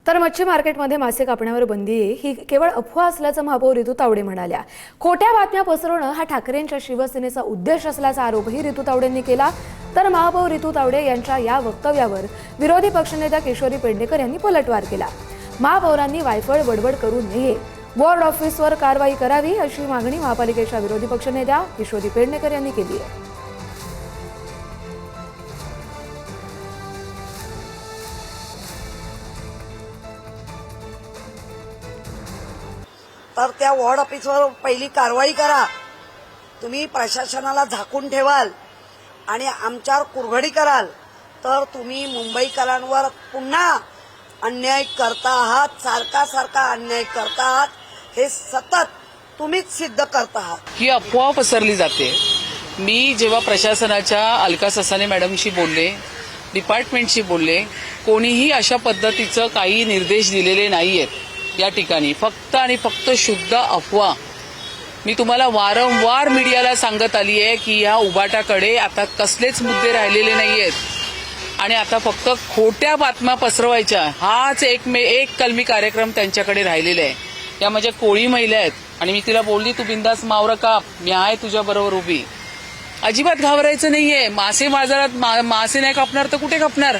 तर मच्छी मार्केटमध्ये मासे कापण्यावर बंदी आहे ही केवळ अफवा असल्याचं महापौर रितू तावडे म्हणाल्या। खोट्या बातम्या पसरवणं हा ठाकरेंच्या शिवसेनेचा उद्देश असल्याचा आरोपही रितू तावडेंनी केला। तर महापौर रितू तावडे यांच्या या वक्तव्यावर विरोधी पक्षनेत्या किशोरी पेडणेकर यांनी पलटवार केला। महापौरांनी वायफळ बडबड करू नये, वॉर्ड ऑफिसवर कारवाई करावी अशी मागणी महापालिकेच्या विरोधी पक्षनेत्या किशोरी पेडणेकर यांनी केली आहे। तर त्या वॉर्ड ऑफिसवर पहिली कारवाई करा। तुम्ही प्रशासनाला झाकून ठेवाल आणि आमच्यावर कुरघडी कराल तर तुम्ही मुंबईकरांवर पुन्हा अन्याय करता आहात, सारखा अन्याय करता आहात, हे सतत तुम्हीच सिद्ध करता आहात। ही अफवा पसरली जाते। मी जेव्हा प्रशासनाच्या अलका ससाने मॅडमशी बोलले, डिपार्टमेंटशी बोलले, कोणीही अशा पद्धतीचं काही निर्देश दिलेले नाहीयेत या ठिकाणी। फक्त आणि फक्त शुद्ध अफवा। मी तुम्हाला वारंवार मीडियाला सांगत आली आहे की या उबाटाकडे आता कसलेच मुद्दे राहिलेले नाहीयेत आणि आता फक्त खोट्या बातम्या पसरवायच्या हाच एक कलमी कार्यक्रम त्यांच्याकडे राहिलेला आहे। या माझ्या कोळी महिला आहेत आणि मी तिला बोलली तू बिंदास मावरं काप, मी आहे तुझ्या बरोबर उभी। अजिबात घाबरायचं नाहीये। मासे बाजारात मासे नाही कापणार तर कुठे कापणार।